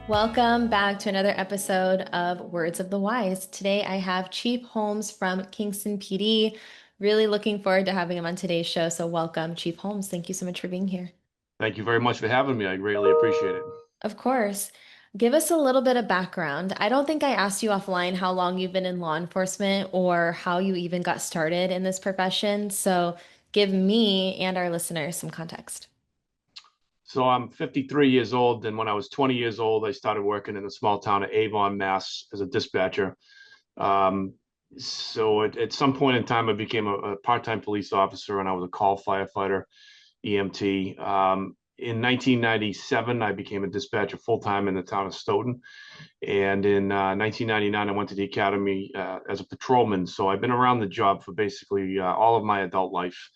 Welcome back to another episode of Words of the Wise. Today I have Chief Holmes from Kingston PD. Really looking forward to having him on today's show. So, welcome, Chief Holmes. Thank you so much for being here. Thank you very much for having me. I greatly appreciate it. Of course. Give us a little bit of background. I don't think I asked you offline how long you've been in law enforcement or how you even got started in this profession. So, give me and our listeners some context. So I'm 53 years old, and when I was 20 years old, I started working in the small town of Avon, Mass, as a dispatcher. Um, so at some point in time, I became a part-time police officer, and I was a call firefighter, EMT. In 1997, I became a dispatcher full-time in the town of Stoughton, and in 1999, I went to the academy as a patrolman. So I've been around the job for basically all of my adult life.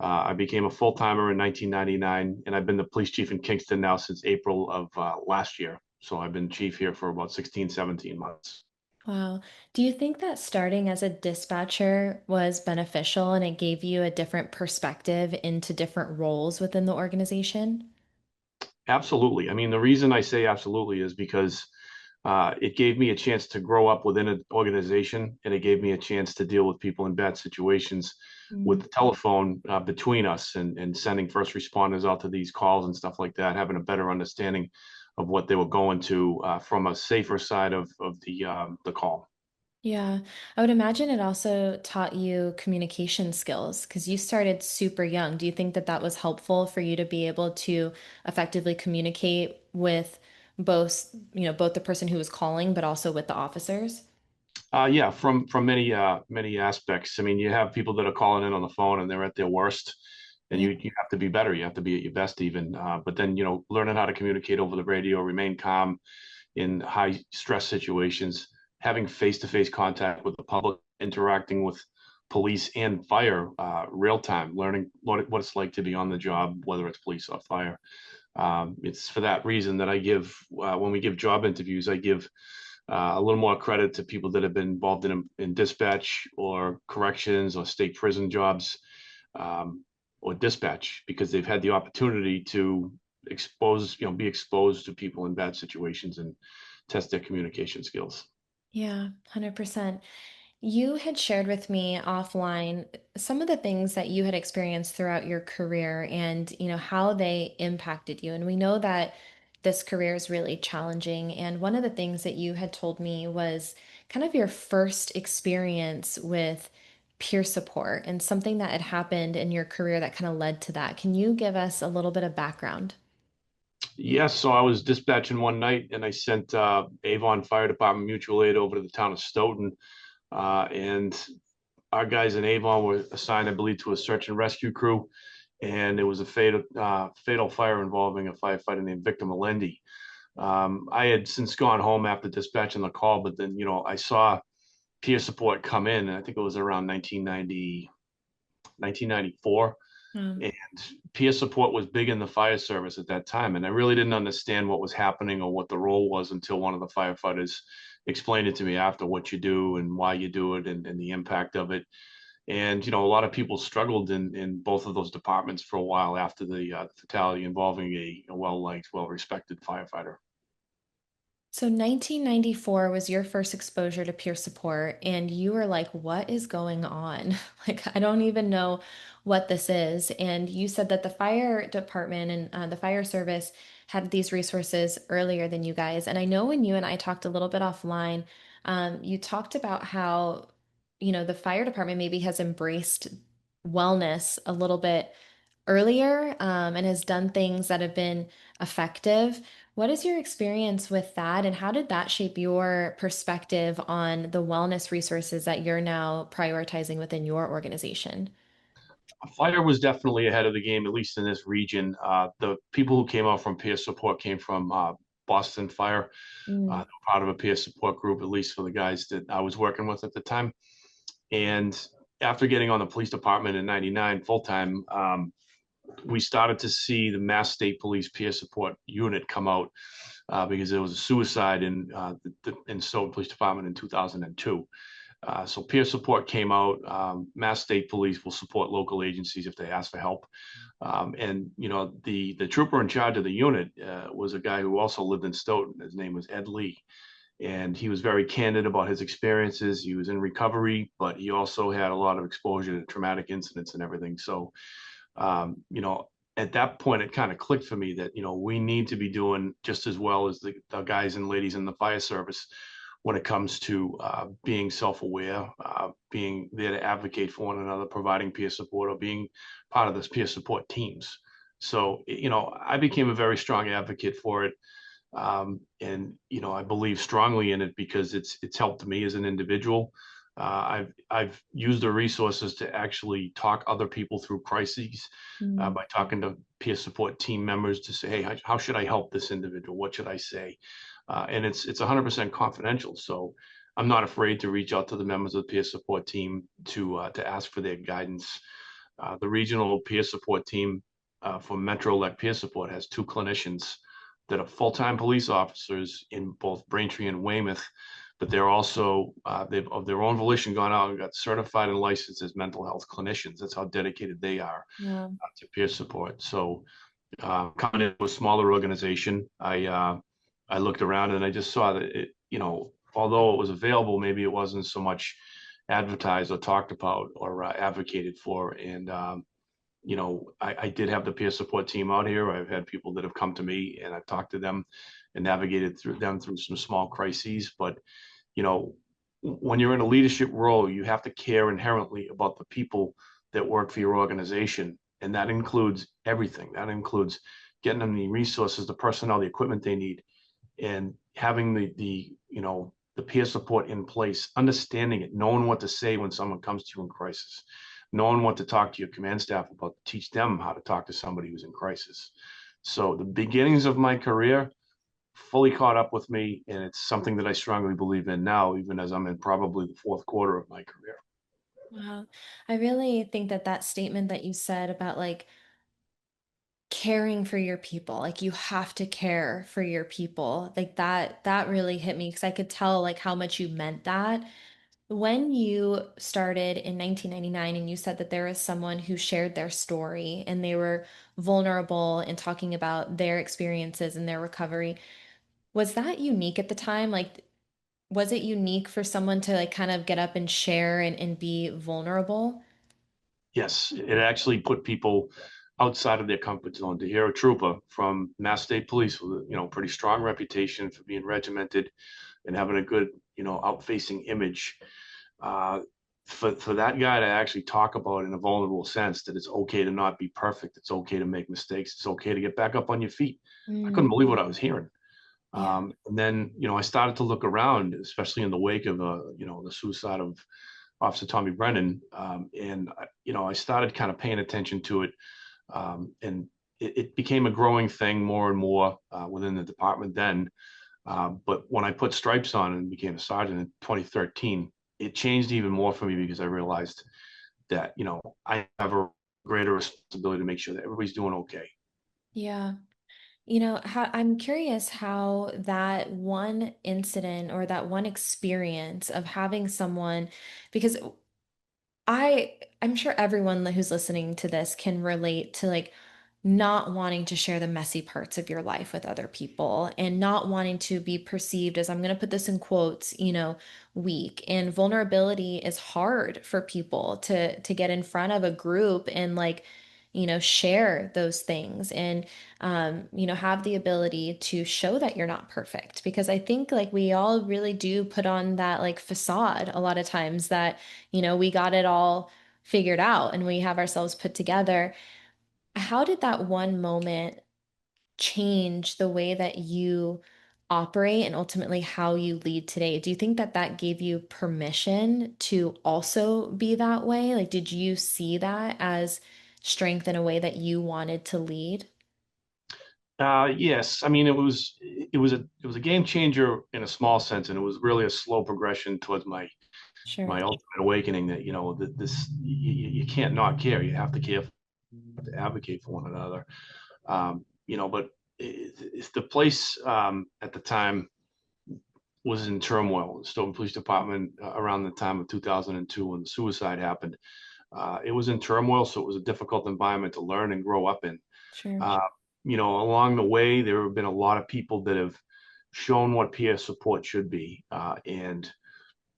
I became a full timer in 1999, and I've been the police chief in Kingston now since April of last year. So I've been chief here for about 16, 17 months. Wow. Do you think that starting as a dispatcher was beneficial and it gave you a different perspective into different roles within the organization? Absolutely. I mean, the reason I say absolutely is because it gave me a chance to grow up within an organization, and it gave me a chance to deal with people in bad situations with Mm. the telephone between us, and sending first responders out to these calls and stuff like that, having a better understanding of what they were going to from a safer side of the call. Yeah, I would imagine it also taught you communication skills because you started super young. Do you think that that was helpful for you to be able to effectively communicate with both the person who was calling, but also with the officers? Yeah, from many aspects. I mean, you have people that are calling in on the phone and they're at their worst, and Yeah. you have to be better. You have to be at your best even. But then learning how to communicate over the radio, remain calm in high stress situations, having face to face contact with the public, interacting with police and fire real time, learning what it's like to be on the job, whether it's police or fire. It's for that reason that I give when we give job interviews, I give a little more credit to people that have been involved in dispatch or corrections or state prison jobs, or dispatch, because they've had the opportunity to be exposed to people in bad situations and test their communication skills. Yeah, 100%. You had shared with me offline some of the things that you had experienced throughout your career and, how they impacted you. And we know that this career is really challenging. And one of the things that you had told me was kind of your first experience with peer support and something that had happened in your career that kind of led to that. Can you give us a little bit of background? Yes, so I was dispatching one night, and I sent Avon Fire Department mutual aid over to the town of Stoughton, and our guys in Avon were assigned, I believe, to a search and rescue crew, and it was a fatal fire involving a firefighter named Victor Melendi. I had since gone home after dispatching the call, but then I saw peer support come in, and I think it was around 1994. Um, And peer support was big in the fire service at that time, and I really didn't understand what was happening or what the role was until one of the firefighters explained it to me after, what you do and why you do it, and the impact of it. And a lot of people struggled in both of those departments for a while after the fatality involving a well-liked, well-respected firefighter. So 1994 was your first exposure to peer support, and you were like, what is going on? Like, I don't even know what this is. And you said that the fire department and the fire service had these resources earlier than you guys. And I know when you and I talked a little bit offline, you talked about how, the fire department maybe has embraced wellness a little bit earlier, and has done things that have been effective. What is your experience with that, and how did that shape your perspective on the wellness resources that you're now prioritizing within your organization? Fire was definitely ahead of the game, at least in this region. The people who came out from peer support came from Boston Fire. They Mm. were part of a peer support group, at least for the guys that I was working with at the time. And after getting on the police department in '99 full time, we started to see the Mass State Police peer support unit come out, because there was a suicide in Stoughton Police Department in 2002. So peer support came out. Mass State Police will support local agencies if they ask for help. And the trooper in charge of the unit was a guy who also lived in Stoughton. His name was Ed Lee, and he was very candid about his experiences. He was in recovery, but he also had a lot of exposure to traumatic incidents and everything. So, at that point, it kind of clicked for me that we need to be doing just as well as the guys and ladies in the fire service when it comes to being self-aware, being there to advocate for one another, providing peer support, or being part of this peer support teams. So, I became a very strong advocate for it. And I believe strongly in it because it's helped me as an individual. I've used the resources to actually talk other people through crises Mm. by talking to peer support team members to say, hey, how should I help this individual? What should I say? And it's 100% confidential. So I'm not afraid to reach out to the members of the peer support team to ask for their guidance. The regional peer support team for Metro Elect Peer Support has two clinicians that are full-time police officers in both Braintree and Weymouth, but they're also they've of their own volition gone out and got certified and licensed as mental health clinicians. That's how dedicated they are Wow. to peer support. So coming into a smaller organization, I looked around and I just saw that although it was available, maybe it wasn't so much advertised or talked about or advocated for. And I did have the peer support team out here. I've had people that have come to me and I've talked to them and navigated through them through some small crises. But, you know, when you're in a leadership role, you have to care inherently about the people that work for your organization. And that includes everything. That includes getting them the resources, the personnel, the equipment they need, and having the peer support in place, understanding it, knowing what to say when someone comes to you in crisis, knowing what to talk to your command staff about, teach them how to talk to somebody who's in crisis. So the beginnings of my career fully caught up with me, and it's something that I strongly believe in now, even as I'm in probably the fourth quarter of my career. Wow. I really think that that statement that you said about like caring for your people, like you have to care for your people, like that really hit me because I could tell like how much you meant that. When you started in 1999 and you said that there was someone who shared their story and they were vulnerable and talking about their experiences and their recovery, was that unique at the time? Like, was it unique for someone to like kind of get up and share and be vulnerable? Yes, it actually put people outside of their comfort zone. To hear a trooper from Mass State Police with pretty strong reputation for being regimented and having a good out-facing image, uh, for that guy to actually talk about in a vulnerable sense that it's okay to not be perfect, it's okay to make mistakes, it's okay to get back up on your feet. I couldn't Mm, believe what I was hearing. yeah. And then, I started to look around, especially in the wake of, the suicide of Officer Tommy Brennan. And, I started kind of paying attention to it. And it became a growing thing more and more within the department then. But when I put stripes on and became a sergeant in 2013, it changed even more for me because I realized that, I have a greater responsibility to make sure that everybody's doing okay. Yeah. I'm curious how that one incident or that one experience of having someone, because I'm sure everyone who's listening to this can relate to like not wanting to share the messy parts of your life with other people and not wanting to be perceived as, I'm going to put this in quotes, weak. And vulnerability is hard for people to get in front of a group and like, share those things and have the ability to show that you're not perfect. Because I think like we all really do put on that like facade a lot of times that we got it all figured out and we have ourselves put together. How did that one moment change the way that you operate and ultimately how you lead today? Do you think that that gave you permission to also be that way? Like, did you see that as strength in a way that you wanted to lead? Yes, I mean it was a game changer in a small sense, and it was really a slow progression towards Sure. my ultimate awakening that that this you can't not care. You have to care to advocate for one another. But it's the place at the time. was in turmoil. The Stoughton Police Department, around the time of 2002 when the suicide happened, it was in turmoil. So it was a difficult environment to learn and grow up in. Sure. Uh, Along the way, there have been a lot of people that have shown what peer support should be, and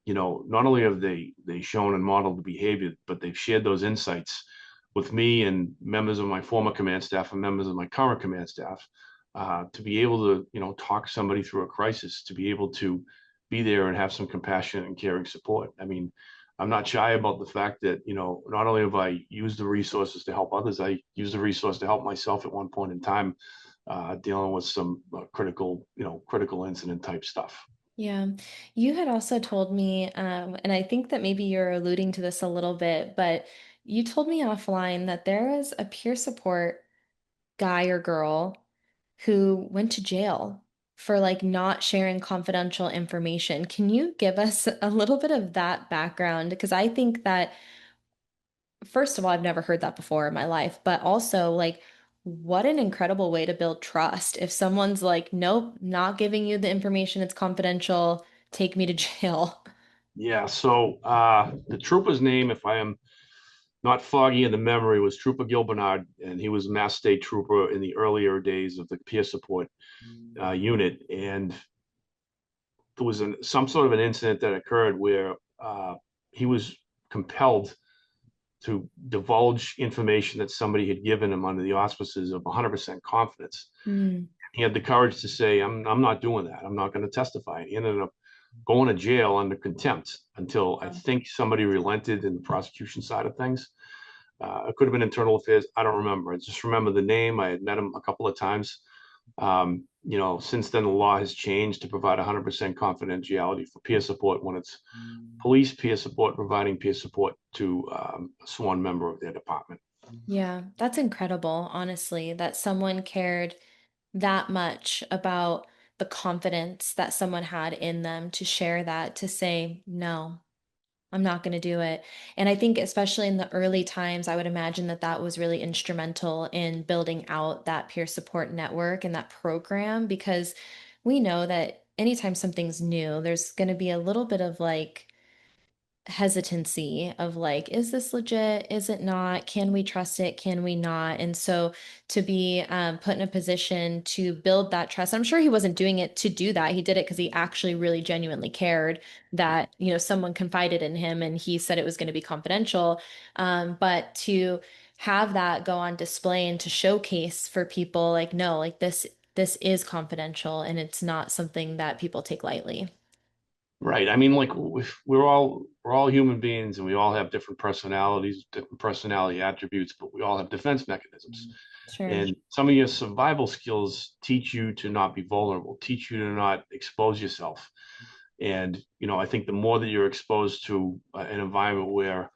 not only have they shown and modeled the behavior, but they've shared those insights with me and members of my former command staff and members of my current command staff, to be able to, talk somebody through a crisis, to be able to be there and have some compassion and caring support. I mean, I'm not shy about the fact that, not only have I used the resources to help others, I used the resource to help myself at one point in time, dealing with some critical incident type stuff. Yeah. You had also told me, and I think that maybe you're alluding to this a little bit, but you told me offline that there is a peer support guy or girl who went to jail for like not sharing confidential information. Can you give us a little bit of that background? Because I think that, first of all, I've never heard that before in my life, but also like, what an incredible way to build trust. If someone's like, nope, not giving you the information, it's confidential, take me to jail. Yeah, so the trooper's name, if I am not foggy in the memory, was Trooper Gil Bernard, and he was a Mass State Trooper in the earlier days of the peer support unit. And there was some sort of an incident that occurred where he was compelled to divulge information that somebody had given him under the auspices of 100% confidence. Mm. He had the courage to say, I'm not doing that. I'm not going to testify. He ended up going to jail under contempt until I think somebody relented in the prosecution side of things. It could have been internal affairs. I don't remember. I just remember the name. I had met him a couple of times. Since then, the law has changed to provide 100% confidentiality for peer support when it's police peer support, providing peer support to a sworn member of their department. Yeah, that's incredible, honestly, that someone cared that much about the confidence that someone had in them to share that, to say, no, I'm not going to do it. And I think, especially in the early times, I would imagine that that was really instrumental in building out that peer support network and that program, because we know that anytime something's new, there's going to be a little bit of like, hesitancy of like, is this legit? Is it not? Can we trust it? Can we not? And so to be put in a position to build that trust, I'm sure he wasn't doing it to do that. He did it because he actually really genuinely cared that, someone confided in him and he said it was going to be confidential. But to have that go on display and to showcase for people like, no, like this is confidential and it's not something that people take lightly. Right. I mean, like we're all human beings, and we all have different personalities, different personality attributes, but we all have defense mechanisms. Sure. And some of your survival skills teach you to not be vulnerable, teach you to not expose yourself. And I think the more that you're exposed to an environment where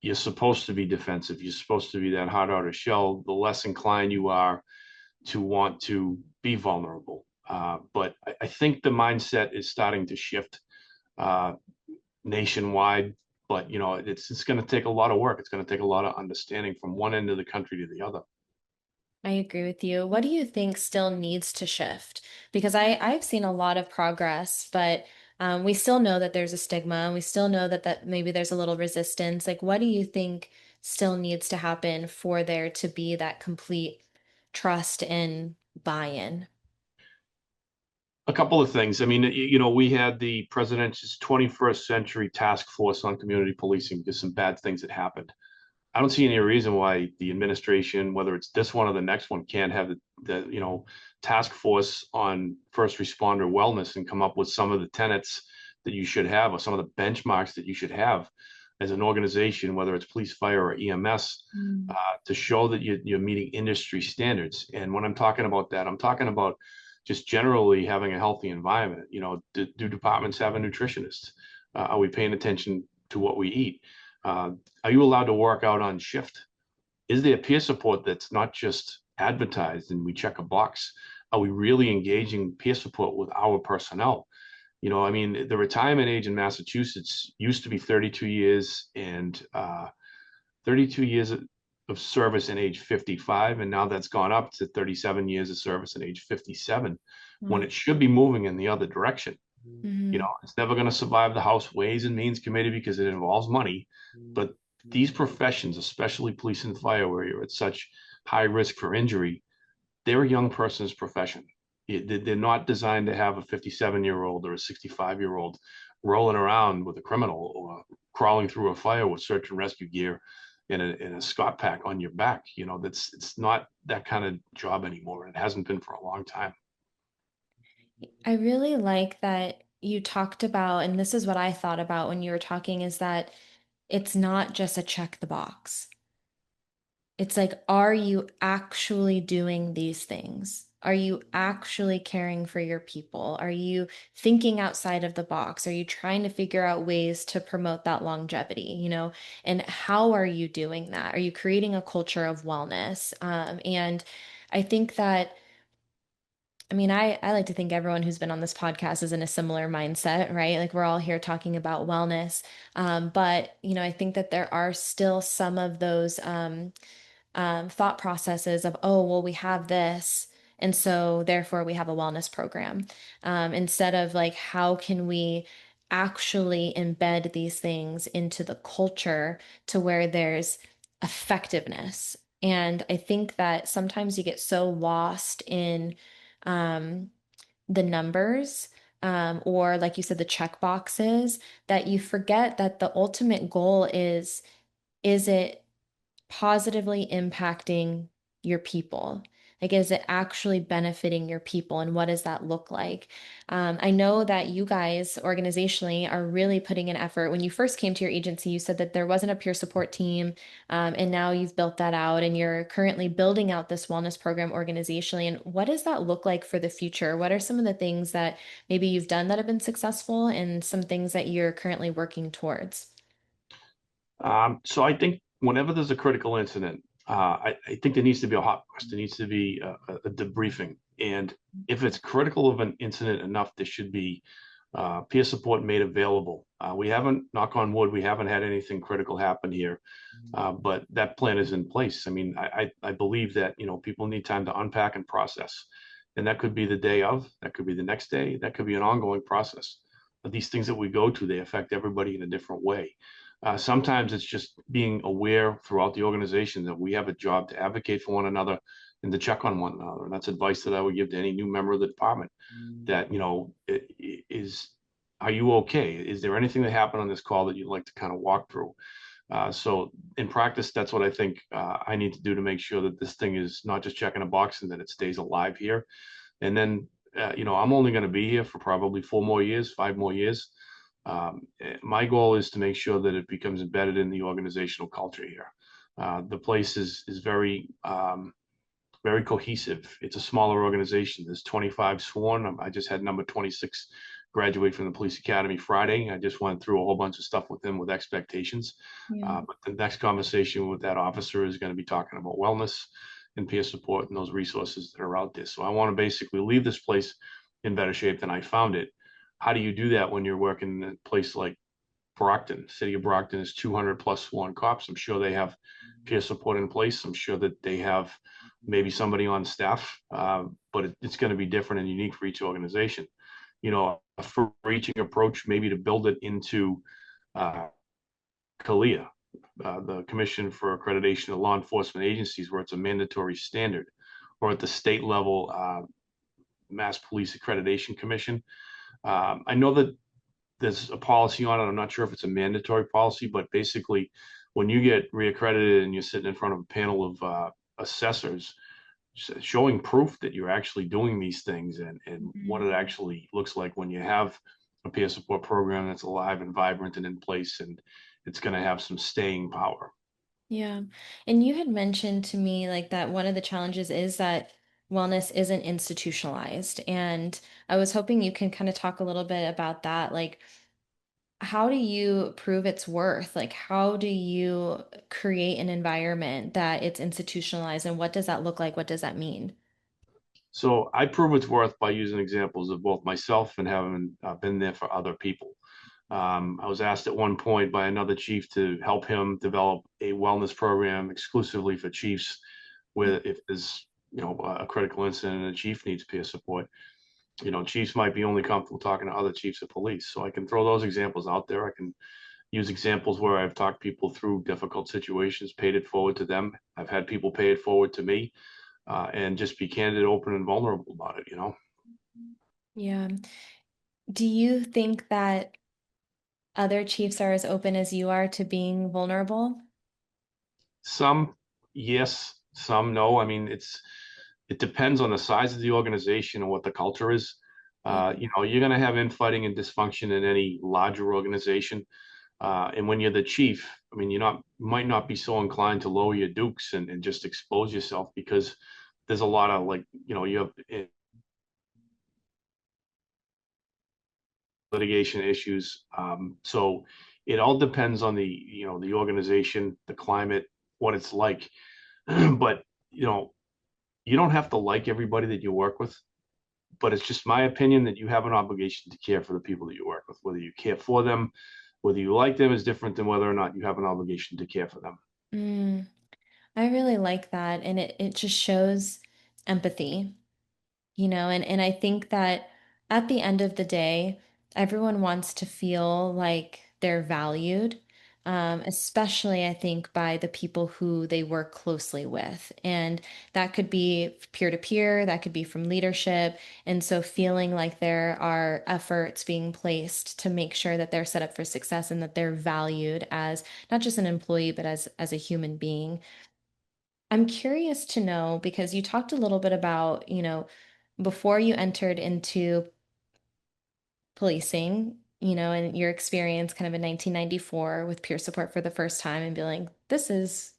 you're supposed to be defensive, you're supposed to be that hard outer shell, the less inclined you are to want to be vulnerable. But I think the mindset is starting to shift uh, nationwide. But it's going to take a lot of work. It's going to take a lot of understanding from one end of the country to the other. I agree with you. What do you think still needs to shift? Because I've seen a lot of progress, but we still know that there's a stigma, and we still know that maybe there's a little resistance. Like, what do you think still needs to happen for there to be that complete trust and buy-in? A couple of things. I mean, we had the president's 21st century task force on community policing because some bad things that happened. I don't see any reason why the administration, whether it's this one or the next one, can't have the task force on first responder wellness and come up with some of the tenets that you should have, or some of the benchmarks that you should have as an organization, whether it's police, fire, or EMS, Mm. to show that you're meeting industry standards. And when I'm talking about that, I'm talking about just generally having a healthy environment. Do departments have a nutritionist? Are we paying attention to what we eat? Are you allowed to work out on shift? Is there peer support that's not just advertised and we check a box? Are we really engaging peer support with our personnel? I mean, the retirement age in Massachusetts used to be 32 years, and 32 years of service in age 55, and now that's gone up to 37 years of service in age 57, when Wow. it should be moving in the other direction. Hmm. It's never going to survive the House Ways and Means Committee because it involves money. But these professions, especially police and fire, where you're at such high risk for injury, they're a young person's profession. They're not designed to have a 57-year-old or a 65-year-old rolling around with a criminal or crawling through a fire with search and rescue gear in a Scott pack on your back. It's not that kind of job anymore. It hasn't been for a long time. I really like that you talked about, and this is what I thought about when you were talking, is that it's not just a check the box. It's like, are you actually doing these things? Are you actually caring for your people? Are you thinking outside of the box? Are you trying to figure out ways to promote that longevity, And how are you doing that? Are you creating a culture of wellness? And I think that I mean, I like to think everyone who's been on this podcast is in a similar mindset, right? Like we're all here talking about wellness. But, I think that there are still some of those thought processes of, oh, well, we have this. And so therefore we have a wellness program. Instead of like, how can we actually embed these things into the culture to where there's effectiveness? And I think that sometimes you get so lost in um, the numbers, or like you said, the check boxes, that you forget that the ultimate goal is it positively impacting your people? Like, is it actually benefiting your people? And what does that look like? I know that you guys organizationally are really putting an effort. When you first came to your agency, you said that there wasn't a peer support team, and now you've built that out and you're currently building out this wellness program organizationally. And what does that look like for the future? What are some of the things that maybe you've done that have been successful and some things that you're currently working towards? So I think whenever there's a critical incident, I think there needs to be a hot bus. There needs to be a debriefing. And if it's critical of an incident enough, there should be peer support made available. We haven't, knock on wood, we haven't had anything critical happen here, but that plan is in place. I mean, I believe that, people need time to unpack and process. And that could be the day of, that could be the next day, that could be an ongoing process. But these things that we go to, they affect everybody in a different way. Sometimes it's just being aware throughout the organization that we have a job to advocate for one another and to check on one another. And that's advice that I would give to any new member of the department. That are you okay? Is there anything that happened on this call that you'd like to kind of walk through? So in practice, that's what I think I need to do to make sure that this thing is not just checking a box and that it stays alive here. And then, I'm only going to be here for probably 4 more years, 5 more years. My goal is to make sure that it becomes embedded in the organizational culture here. The place is very cohesive. It's a smaller organization. There's 25 sworn. I just had number 26 graduate from the police academy Friday. I just went through a whole bunch of stuff with them with expectations. Yeah. But the next conversation with that officer is going to be talking about wellness and peer support and those resources that are out there. So I want to basically leave this place in better shape than I found it. How do you do that when you're working in a place like Brockton? City of Brockton is 200 plus sworn cops. I'm sure they have peer support in place. I'm sure that they have maybe somebody on staff, but it's going to be different and unique for each organization. A far-reaching approach, maybe to build it into CALIA, the Commission for Accreditation of Law Enforcement Agencies, where it's a mandatory standard, or at the state level, Mass Police Accreditation Commission. I know that there's a policy on it. I'm not sure if it's a mandatory policy, but basically, when you get reaccredited and you're sitting in front of a panel of assessors, showing proof that you're actually doing these things and what it Mhm. actually looks like when you have a peer support program that's alive and vibrant and in place, and it's going to have some staying power. Yeah. And you had mentioned to me like that one of the challenges is that wellness isn't institutionalized. And I was hoping you can kind of talk a little bit about that. Like, how do you prove its worth? Like, how do you create an environment that it's institutionalized? And what does that look like? What does that mean? So I prove its worth by using examples of both myself and having been there for other people. I was asked at one point by another chief to help him develop a wellness program exclusively for chiefs, where if there's a critical incident and a chief needs peer support. Chiefs might be only comfortable talking to other chiefs of police. So I can throw those examples out there. I can use examples where I've talked people through difficult situations, paid it forward to them. I've had people pay it forward to me, and just be candid, open, and vulnerable about it. Yeah. Do you think that other chiefs are as open as you are to being vulnerable? Some, yes, some no. I mean, it depends on the size of the organization and what the culture is. Yeah. You're going to have infighting and dysfunction in any larger organization. And when you're the chief, I mean, might not be so inclined to lower your dukes and just expose yourself because there's a lot of like, you have litigation issues. So it all depends on the organization, the climate, what it's like. But, you don't have to like everybody that you work with, but it's just my opinion that you have an obligation to care for the people that you work with. Whether you care for them, whether you like them is different than whether or not you have an obligation to care for them. Mm, I really like that. And it just shows empathy. And I think that at the end of the day, everyone wants to feel like they're valued, especially I think by the people who they work closely with. And that could be peer to peer, that could be from leadership. And so feeling like there are efforts being placed to make sure that they're set up for success and that they're valued as not just an employee, but as a human being. I'm curious to know because you talked a little bit about, before you entered into policing, and your experience kind of in 1994 with peer support for the first time and being like, this is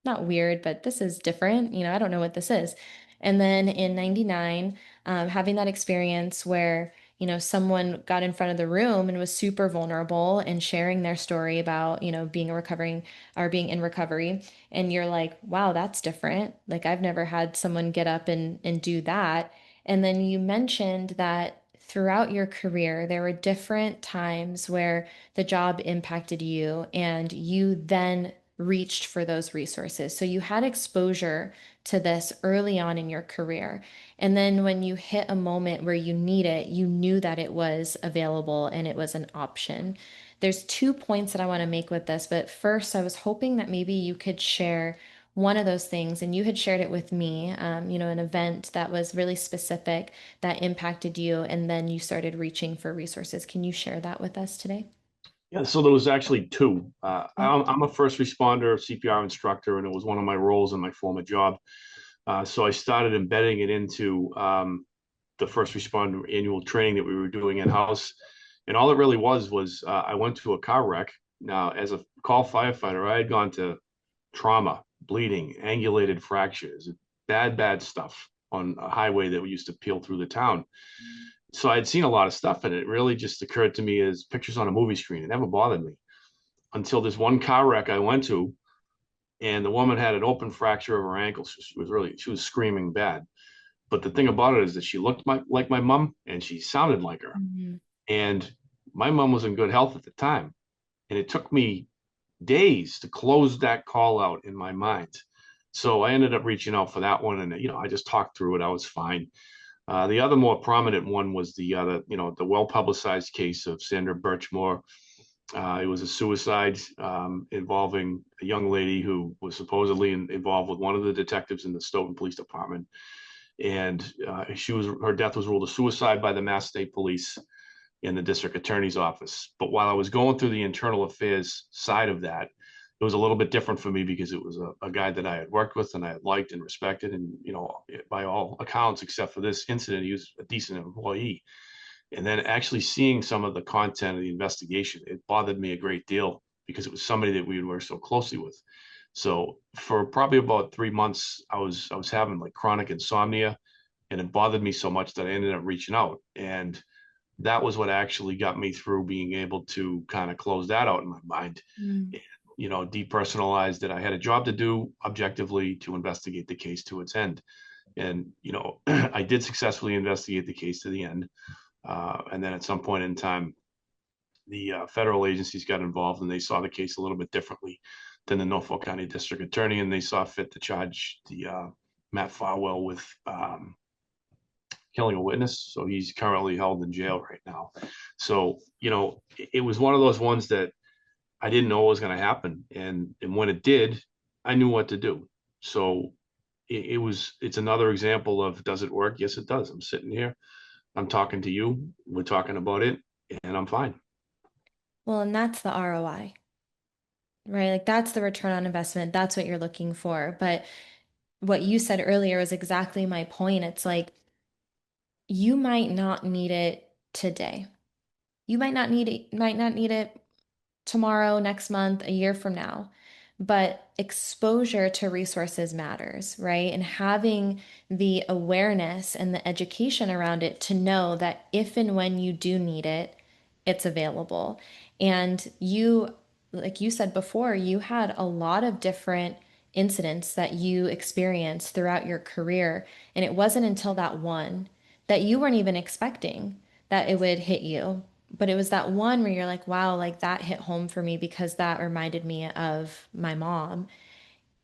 not weird, but this is different. I don't know what this is. And then in 99, having that experience where, someone got in front of the room and was super vulnerable and sharing their story about, being a recovering or being in recovery. And you're like, wow, that's different. Like I've never had someone get up and do that. And then you mentioned that throughout your career, there were different times where the job impacted you and you then reached for those resources. So you had exposure to this early on in your career. And then when you hit a moment where you need it, you knew that it was available and it was an option. There's 2 points that I want to make with this, but first, I was hoping that maybe you could share one of those things, and you had shared it with me, an event that was really specific that impacted you, and then you started reaching for resources. Can you share that with us today? Yeah, so there was actually two. Oh, I'm a first responder, CPR instructor, and it was one of my roles in my former job. So I started embedding it into the first responder annual training that we were doing in house. And all it really was I went to a car wreck. Now, as a call firefighter, I had gone to trauma, bleeding, angulated fractures, bad, bad stuff on a highway that we used to peel through the town. So I'd seen a lot of stuff, and it really just occurred to me as pictures on a movie screen. It never bothered me until this one car wreck I went to, and the woman had an open fracture of her ankle. So she was screaming bad. But the thing about it is that she looked like my mom, and she sounded like her. mhm. And my mom was in good health at the time, and it took me days to close that call out in my mind. So I ended up reaching out for that one, and I just talked through it. I was fine. The other more prominent one was the well publicized case of Sandra Birchmore. It was a suicide involving a young lady who was supposedly involved with one of the detectives in the Stoughton Police Department, and her death was ruled a suicide by the Mass State Police in the district attorney's office. But while I was going through the internal affairs side of that, it was a little bit different for me because it was a guy that I had worked with and I had liked and respected. And, by all accounts, except for this incident, he was a decent employee. And then actually seeing some of the content of the investigation, it bothered me a great deal because it was somebody that we had worked so closely with. So for probably about 3 months, I was having like chronic insomnia, and it bothered me so much that I ended up reaching out. And that was what actually got me through being able to kind of close that out in my mind. Mm, Depersonalized that I had a job to do objectively to investigate the case to its end. And, I did successfully investigate the case to the end. And then at some point in time, the federal agencies got involved and they saw the case a little bit differently than the Norfolk County District Attorney, and they saw fit to charge the Matt Farwell with killing a witness. So he's currently held in jail right now. So, it was one of those ones that I didn't know was going to happen. And when it did, I knew what to do. So it's another example of, does it work? Yes, it does. I'm sitting here, I'm talking to you, we're talking about it, and I'm fine. Well, and that's the ROI, right? Like that's the return on investment. That's what you're looking for. But what you said earlier was exactly my point. It's like you might not need it today. You might not need it tomorrow, next month, a year from now. But exposure to resources matters, right? And having the awareness and the education around it to know that if and when you do need it, it's available. And you, like you said before, you had a lot of different incidents that you experienced throughout your career. And it wasn't until that one that you weren't even expecting that it would hit you. But it was that one where you're like, wow, like that hit home for me because that reminded me of my mom,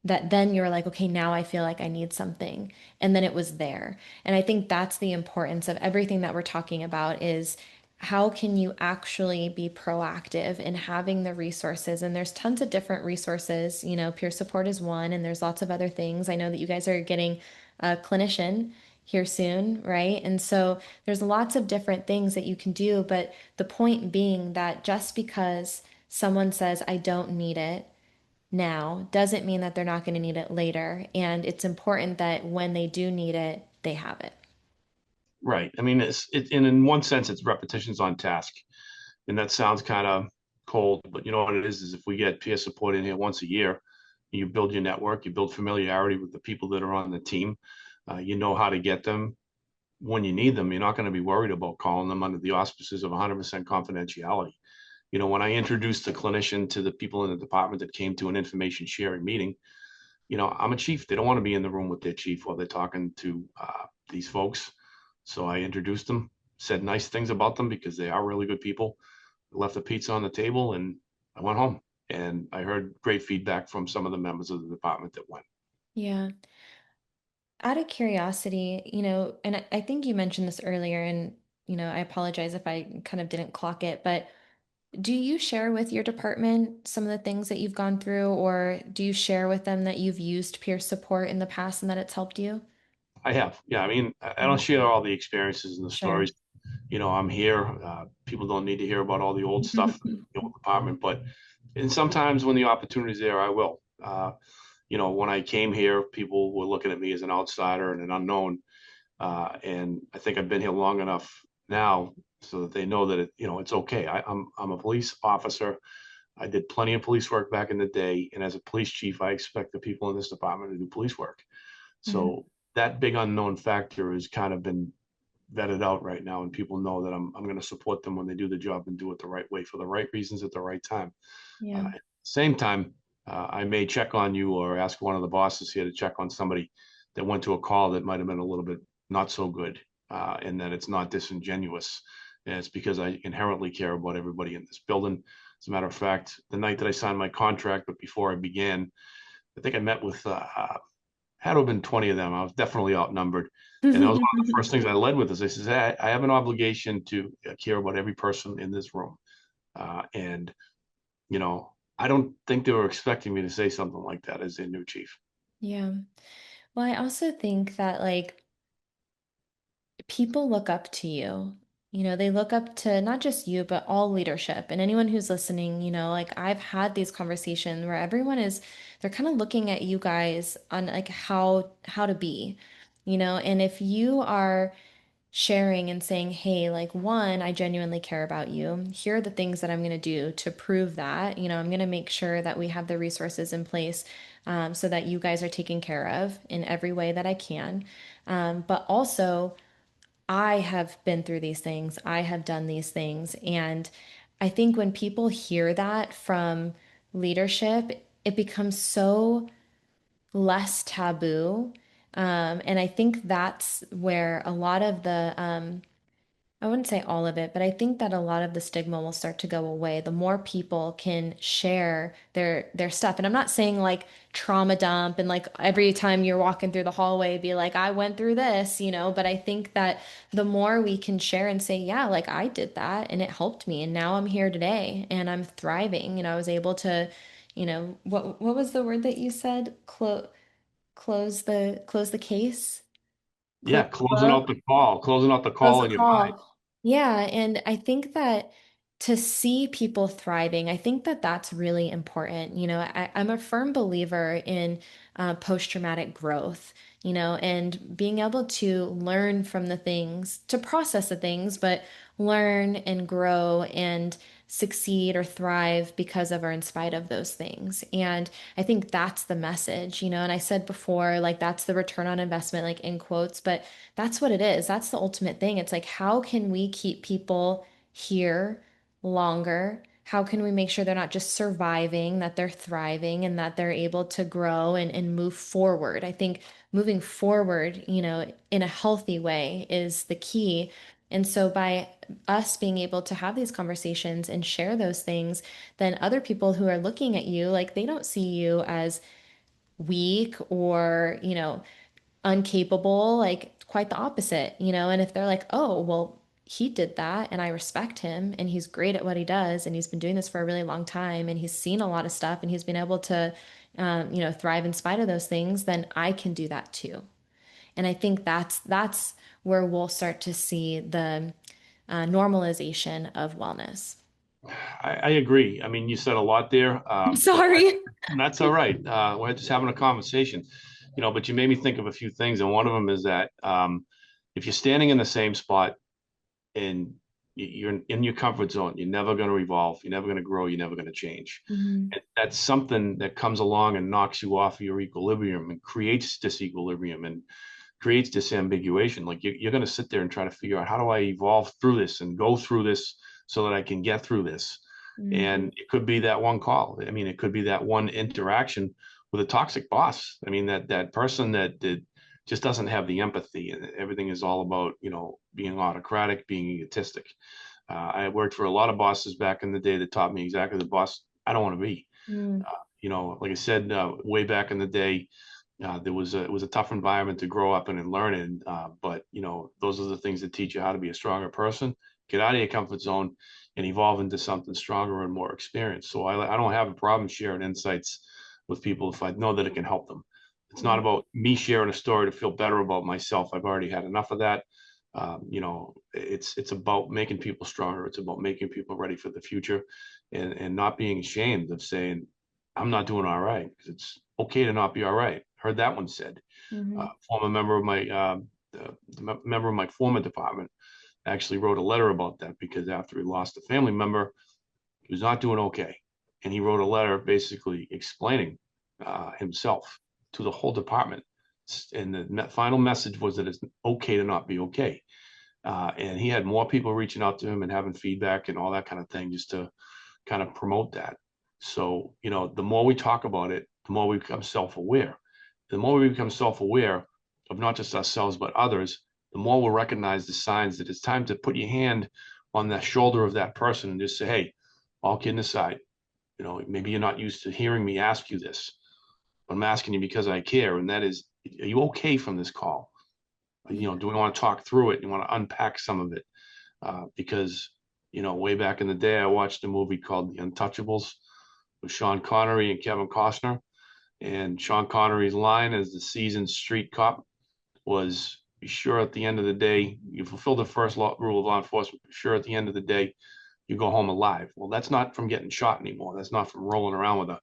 that then you're like, okay, now I feel like I need something. And then it was there. And I think that's the importance of everything that we're talking about is how can you actually be proactive in having the resources? And there's tons of different resources, peer support is one, and there's lots of other things. I know that you guys are getting a clinician here soon, right? And so there's lots of different things that you can do. But the point being that just because someone says, I don't need it, now doesn't mean that they're not going to need it later. And it's important that when they do need it, they have it. Right. I mean, and in one sense, it's repetitions on task. And that sounds kind of cold, but you know what it is if we get peer support in here once a year, you build your network, you build familiarity with the people that are on the team. You know how to get them when you need them. You're not going to be worried about calling them under the auspices of 100% confidentiality. When I introduced the clinician to the people in the department that came to an information sharing meeting, I'm a chief. They don't want to be in the room with their chief while they're talking to these folks. So I introduced them, said nice things about them because they are really good people, left the pizza on the table, and I went home. And I heard great feedback from some of the members of the department that went. Yeah. Out of curiosity, and I think you mentioned this earlier, and, I apologize if I kind of didn't clock it, but do you share with your department some of the things that you've gone through, or do you share with them that you've used peer support in the past and that it's helped you? I have, yeah. I mean, I Yeah. don't share all the experiences and the Sure. stories. I'm here. People don't need to hear about all the old stuff in the old department, but and sometimes when the opportunity's there, I will. When I came here, people were looking at me as an outsider and an unknown. And I think I've been here long enough now so that they know that it's okay. I'm a police officer. I did plenty of police work back in the day, and as a police chief, I expect the people in this department to do police work. Yeah. So that big unknown factor has kind of been vetted out right now, and people know that I'm going to support them when they do the job and do it the right way for the right reasons at the right time. Yeah. At the same time, I may check on you or ask one of the bosses here to check on somebody that went to a call that might have been a little bit not so good, and that it's not disingenuous. And it's because I inherently care about everybody in this building. As a matter of fact, the night that I signed my contract, but before I began, I think I met with had to have been 20 of them. I was definitely outnumbered. And that was one of the first things I led with is I says, hey, I have an obligation to care about every person in this room. And, I don't think they were expecting me to say something like that as their new chief. Yeah. Well, I also think that like people look up to you. They look up to not just you, but all leadership and anyone who's listening. Like I've had these conversations where everyone is, they're kind of looking at you guys on like how to be, and if you are sharing and saying, hey, like one, I genuinely care about you. Here are the things that I'm going to do to prove that. I'm going to make sure that we have the resources in place so that you guys are taken care of in every way that I can. But also, I have been through these things, I have done these things. And I think when people hear that from leadership, it becomes so less taboo. And I think that's where a lot of the I wouldn't say all of it, but I think that a lot of the stigma will start to go away. The more people can share their stuff. And I'm not saying like trauma dump and like every time you're walking through the hallway be like I went through this, but I think that the more we can share and say, yeah, like I did that and it helped me and now I'm here today and I'm thriving. I was able to, what was the word that you said? Close the case, close Yeah, the book. closing out the Close call the in your mind. call. Yeah, and I think that to see people thriving, I think that that's really important. I'm a firm believer in post-traumatic growth, and being able to learn from the things, to process the things, but learn and grow and succeed or thrive because of or in spite of those things. And I think that's the message, and I said before, like that's the return on investment, like in quotes, but that's what it is. That's the ultimate thing. It's like, how can we keep people here longer? How can we make sure they're not just surviving, that they're thriving and that they're able to grow and move forward? I think moving forward, in a healthy way is the key. And so by us being able to have these conversations and share those things, then other people who are looking at you, like they don't see you as weak or, uncapable, like quite the opposite, and if they're like, oh, well, he did that and I respect him and he's great at what he does and he's been doing this for a really long time and he's seen a lot of stuff and he's been able to, thrive in spite of those things, then I can do that too. And I think that's where we'll start to see the normalization of wellness. I agree. I mean, you said a lot there, I'm but sorry. that's all right. We're just having a conversation, but you made me think of a few things. And one of them is that if you're standing in the same spot and you're in your comfort zone, you're never going to evolve, you're never going to grow, you're never going to change. Mhm. And that's something that comes along and knocks you off your equilibrium and creates disequilibrium and creates disambiguation. Like you're going to sit there and try to figure out how do I evolve through this and go through this so that I can get through this. Mhm. And it could be that one call. I mean, it could be that one interaction with a toxic boss. I mean, that person that just doesn't have the empathy and everything is all about, being autocratic, being egotistic. I worked for a lot of bosses back in the day that taught me exactly the boss I don't want to be. Mhm. Like I said, way back in the day, it was a tough environment to grow up in and learn in. But those are the things that teach you how to be a stronger person, get out of your comfort zone, and evolve into something stronger and more experienced. So I don't have a problem sharing insights with people if I know that it can help them. It's not Yeah. about me sharing a story to feel better about myself. I've already had enough of that. It's about making people stronger. It's about making people ready for the future, and not being ashamed of saying I'm not doing all right because it's okay to not be all right. Heard that one said. Mhm. Former member of my member of my former department actually wrote a letter about that because after he lost a family member, he was not doing okay, and he wrote a letter basically explaining himself to the whole department. And the final message was that it's okay to not be okay. And he had more people reaching out to him and having feedback and all that kind of thing just to kind of promote that. So, the more we talk about it, the more we become self aware. The more we become self aware of not just ourselves, but others, the more we'll recognize the signs that it's time to put your hand on the shoulder of that person and just say, hey, all kidding aside, maybe you're not used to hearing me ask you this, but I'm asking you because I care. And that is, are you okay from this call? Yeah. Do we want to talk through it? You want to unpack some of it? Because way back in the day, I watched a movie called The Untouchables with Sean Connery and Kevin Costner. And Sean Connery's line as the seasoned street cop was, "Be sure at the end of the day you fulfill the first rule of law enforcement. Be sure at the end of the day you go home alive." Well, that's not from getting shot anymore. That's not from rolling around with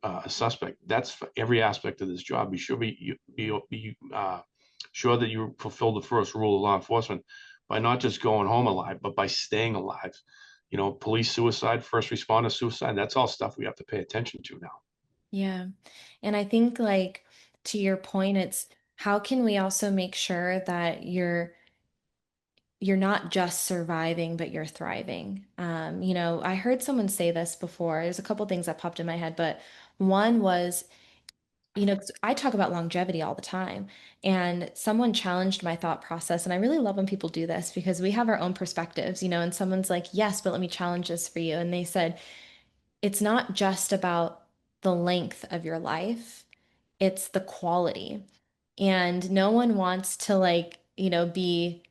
a suspect. That's for every aspect of this job. Be sure sure that you fulfill the first rule of law enforcement by not just going home alive, but by staying alive. Police suicide, first responder suicide, that's all stuff we have to pay attention to now. Yeah. And I think like to your point, it's how can we also make sure that you're not just surviving, but you're thriving. I heard someone say this before. There's a couple things that popped in my head, but one was I talk about longevity all the time, and someone challenged my thought process. And I really love when people do this because we have our own perspectives, and someone's like, yes, but let me challenge this for you. And they said, it's not just about the length of your life, it's the quality. And no one wants to, like, be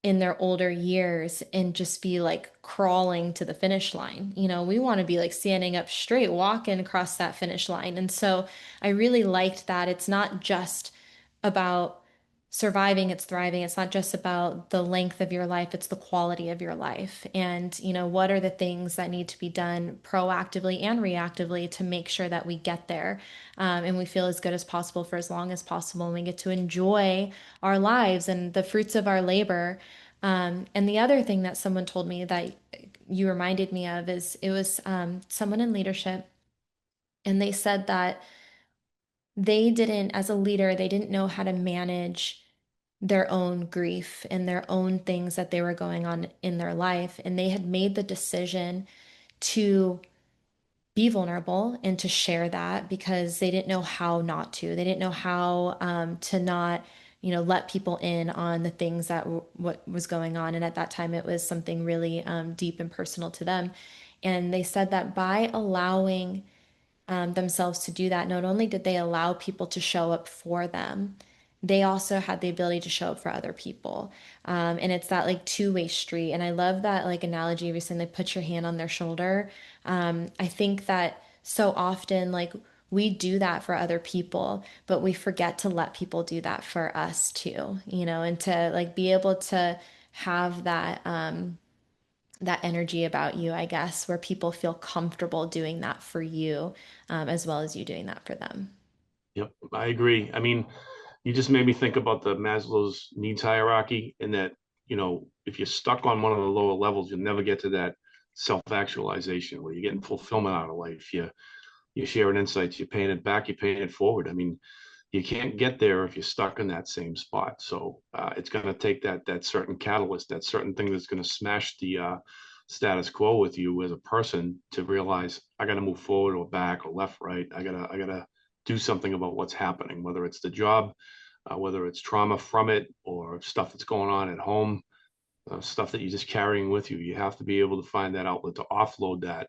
in their older years and just be like crawling to the finish line. We want to be like standing up straight, walking across that finish line. And so I really liked that it's not just about surviving, it's thriving. It's not just about the length of your life, it's the quality of your life. And, what are the things that need to be done proactively and reactively to make sure that we get there, and we feel as good as possible for as long as possible, and we get to enjoy our lives and the fruits of our labor. And the other thing that someone told me that you reminded me of is it was someone in leadership, and they said that they didn't, as a leader, they didn't know how to manage their own grief and their own things that they were going on in their life. And they had made the decision to be vulnerable and to share that because they didn't know how not to. They didn't know how to not, let people in on the things that what was going on. And at that time, it was something really deep and personal to them. And they said that by allowing themselves to do that, not only did they allow people to show up for them, they also had the ability to show up for other people. And it's that like two-way street. And I love that like analogy of saying, like, put your hand on their shoulder. I think that so often, like, we do that for other people, but we forget to let people do that for us too, and to like be able to have that energy about you, I guess, where people feel comfortable doing that for you, as well as you doing that for them. Yep, I agree. I mean, you just made me think about the Maslow's needs hierarchy, and that, if you're stuck on one of the lower levels, you'll never get to that self-actualization where you're getting fulfillment out of life. You're sharing insights, you're paying it back, you're paying it forward. I mean, you can't get there if you're stuck in that same spot. So it's going to take that certain catalyst, that certain thing that's going to smash the status quo with you as a person to realize I got to move forward or back or left, right. I gotta do something about what's happening, whether it's the job, whether it's trauma from it or stuff that's going on at home, stuff that you're just carrying with you. You have to be able to find that outlet to offload that,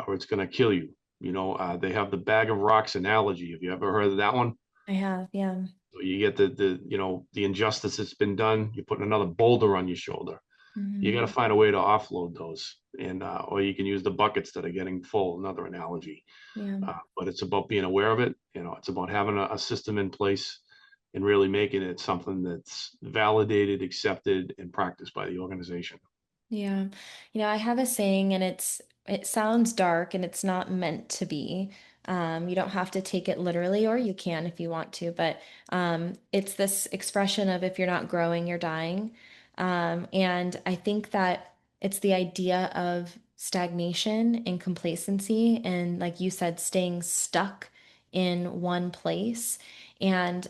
or it's going to kill you. They have the bag of rocks analogy. Have you ever heard of that one? I have, yeah. So you get the injustice that's been done. You're putting another boulder on your shoulder. You got to Hmm. find a way to offload those, and or you can use the buckets that are getting full. Another analogy, Yeah. but it's about being aware of it. It's about having a system in place and really making it something that's validated, accepted, and practiced by the organization. Yeah. I have a saying, and it sounds dark and it's not meant to be. You don't have to take it literally, or you can if you want to, but it's this expression of if you're not growing, you're dying. And I think that it's the idea of stagnation and complacency, and like you said, staying stuck in one place. And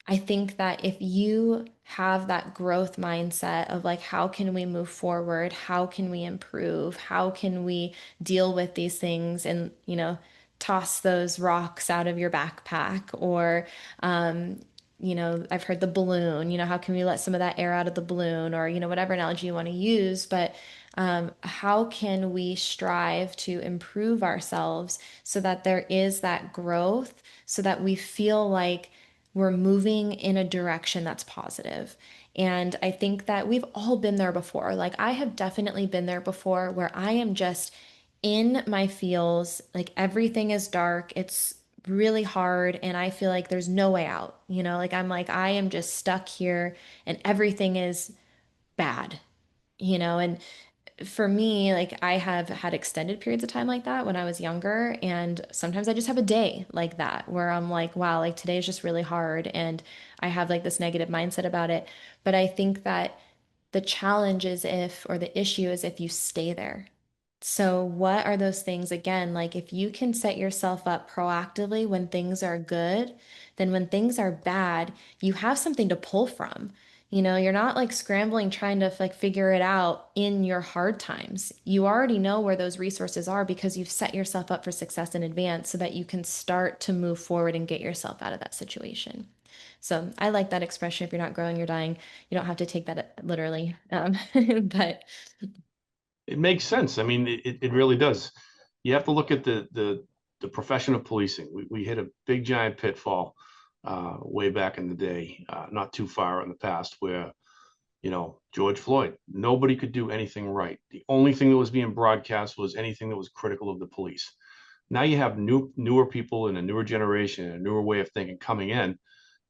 I think that if you have that growth mindset of like, how can we move forward? How can we improve? How can we deal with these things and, toss those rocks out of your backpack? Or, I've heard the balloon, how can we let some of that air out of the balloon? Or, whatever analogy you want to use. But how can we strive to improve ourselves so that there is that growth, so that we feel like we're moving in a direction that's positive. And I think that we've all been there before. Like, I have definitely been there before where I am just in my feels, like everything is dark. It's really hard and I feel like there's no way out. Like, I'm like I am just stuck here and everything is bad. And for me, like, I have had extended periods of time like that when I was younger. And sometimes I just have a day like that where I'm like, wow, like today is just really hard. And I have like this negative mindset about it. But I think that the challenge is if, or the issue is if you stay there. So, what are those things again? Like, if you can set yourself up proactively when things are good, then when things are bad, you have something to pull from. You're not like scrambling trying to like figure it out in your hard times. You already know where those resources are because you've set yourself up for success in advance so that you can start to move forward and get yourself out of that situation. So I like that expression. If you're not growing, you're dying. You don't have to take that literally. But It makes sense. I mean, it really does. You have to look at the profession of policing. We hit a big giant pitfall way back in the day, not too far in the past, where George Floyd, nobody could do anything right. The only thing that was being broadcast was anything that was critical of the police. Now you have newer people in a newer generation and a newer way of thinking coming in,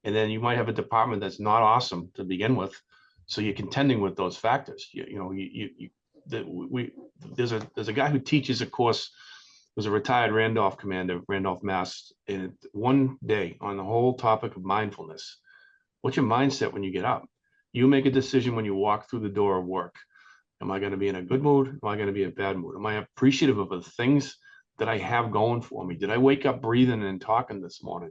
and then you might have a department that's not awesome to begin with. So you're contending with those factors. We there's a guy who teaches a course. Was a retired Randolph commander, Randolph, Mass. And one day on the whole topic of mindfulness, what's your mindset when you get up? You make a decision when you walk through the door of work. Am I going to be in a good mood? Am I going to be in a bad mood? Am I appreciative of the things that I have going for me? Did I wake up breathing and talking this morning?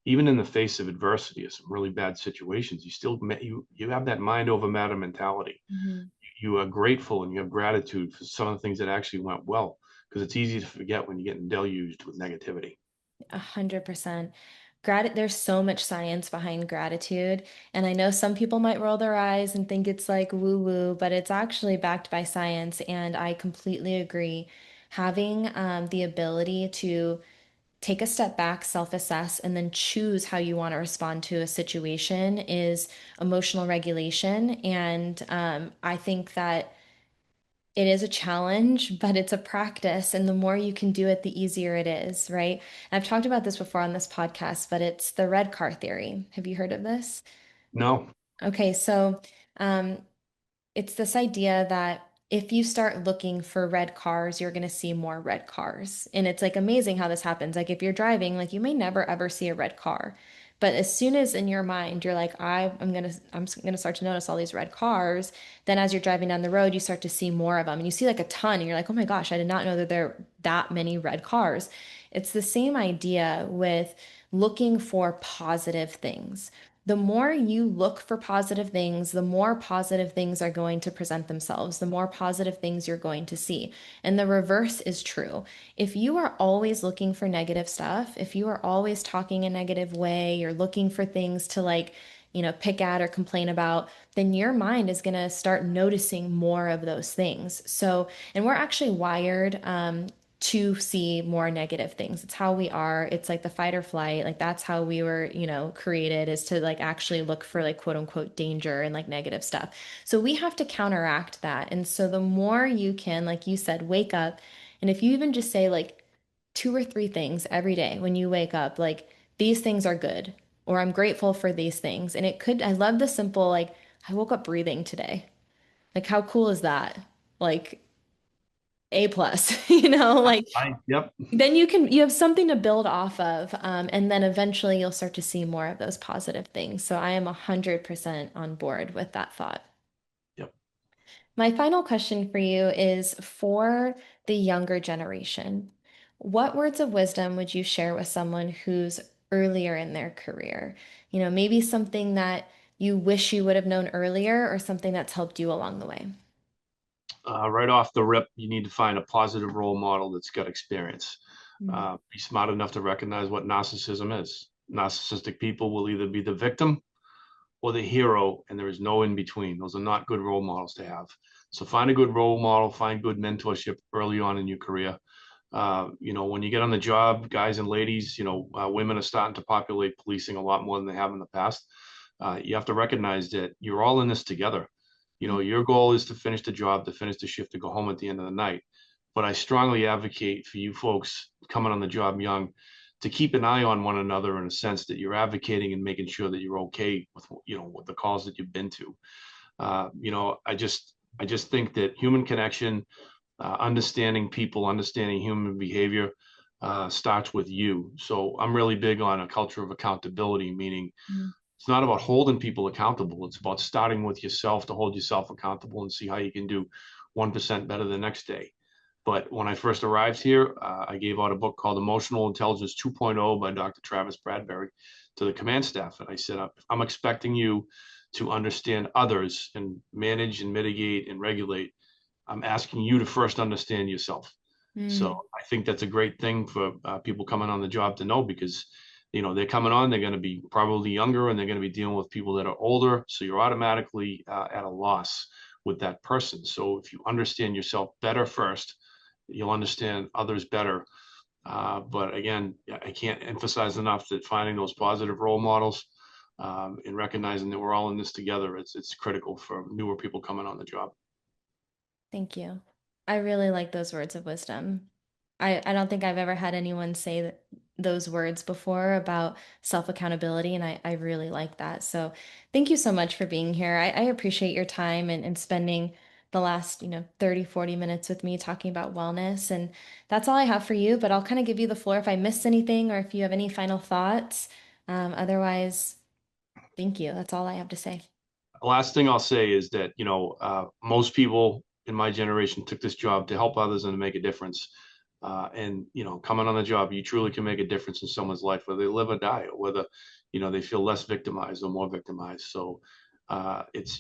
Even in the face of adversity or some really bad situations, you have that mind over matter mentality. Mhm. You are grateful and you have gratitude for some of the things that actually went well, because it's easy to forget when you're getting deluged with negativity. 100%. There's so much science behind gratitude. And I know some people might roll their eyes and think it's like woo woo, but it's actually backed by science. And I completely agree. Having the ability to take a step back, self-assess, and then choose how you want to respond to a situation is emotional regulation. And I think that it is a challenge, but it's a practice. And the more you can do it, the easier it is, right? And I've talked about this before on this podcast, but it's the red car theory. Have you heard of this? No. Okay, so um, it's this idea that if you start looking for red cars, you're going to see more red cars. And it's like amazing how this happens. Like if you're driving, like you may never ever see a red car. But as soon as in your mind you're like, I'm gonna start to notice all these red cars, then as you're driving down the road, you start to see more of them. And you see like a ton, and you're like, oh my gosh, I did not know that there are that many red cars. It's the same idea with looking for positive things. The more you look for positive things, the more positive things are going to present themselves, the more positive things you're going to see. And the reverse is true. If you are always looking for negative stuff, if you are always talking a negative way, you're looking for things to like, pick at or complain about, then your mind is going to start noticing more of those things. So, and we're actually wired to see more negative things. It's how we are. It's like the fight or flight. Like that's how we were, created is to like actually look for like quote unquote danger and like negative stuff. So we have to counteract that. And so the more you can, like you said, wake up. And if you even just say like two or three things every day when you wake up, like these things are good, or I'm grateful for these things. And it could, I love the simple, like, I woke up breathing today. Like, how cool is that? Like, A plus, like Yep. then you have something to build off of, and then eventually you'll start to see more of those positive things. So I am 100% on board with that thought. Yep. My final question for you is for the younger generation. What words of wisdom would you share with someone who's earlier in their career? Maybe something that you wish you would have known earlier or something that's helped you along the way. Right off the rip, you need to find a positive role model that's got experience. Mm, Be smart enough to recognize what narcissism is. Narcissistic people will either be the victim or the hero, and there is no in between. Those are not good role models to have. So find a good role model, find good mentorship early on in your career. When you get on the job, guys and ladies, women are starting to populate policing a lot more than they have in the past. You have to recognize that you're all in this together. Your goal is to finish the job, to finish the shift, to go home at the end of the night. But I strongly advocate for you folks coming on the job young to keep an eye on one another in a sense that you're advocating and making sure that you're okay with the calls that you've been to. I just think that human connection, understanding people, understanding human behavior, starts with you. So I'm really big on a culture of accountability, meaning mm, it's not about holding people accountable. It's about starting with yourself to hold yourself accountable and see how you can do 1% better the next day. But when I first arrived here, I gave out a book called Emotional Intelligence 2.0 by Dr. Travis Bradberry to the command staff. And I said, I'm expecting you to understand others and manage and mitigate and regulate. I'm asking you to first understand yourself. So Mm, I think that's a great thing for people coming on the job to know, because they're coming on, they're going to be probably younger, and they're going to be dealing with people that are older. So you're automatically at a loss with that person. So if you understand yourself better first, you'll understand others better. But again, I can't emphasize enough that finding those positive role models, and recognizing that we're all in this together, it's critical for newer people coming on the job. thank you. I really like those words of wisdom. I don't think I've ever had anyone say those words before about self-accountability, and I really like that. So thank you so much for being here. I appreciate your time and spending the last, 30, 40 minutes with me talking about wellness. And that's all I have for you, but I'll kind of give you the floor if I missed anything or if you have any final thoughts. Otherwise, thank you. That's all I have to say. The last thing I'll say is that, most people in my generation took this job to help others and to make a difference. And, coming on the job, you truly can make a difference in someone's life, whether they live or die, or whether, they feel less victimized or more victimized. So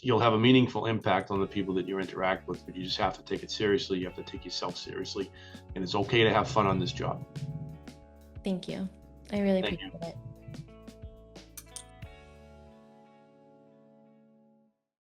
you'll have a meaningful impact on the people that you interact with, but you just have to take it seriously. You have to take yourself seriously. And it's okay to have fun on this job. Thank you. I really Thank appreciate you. it.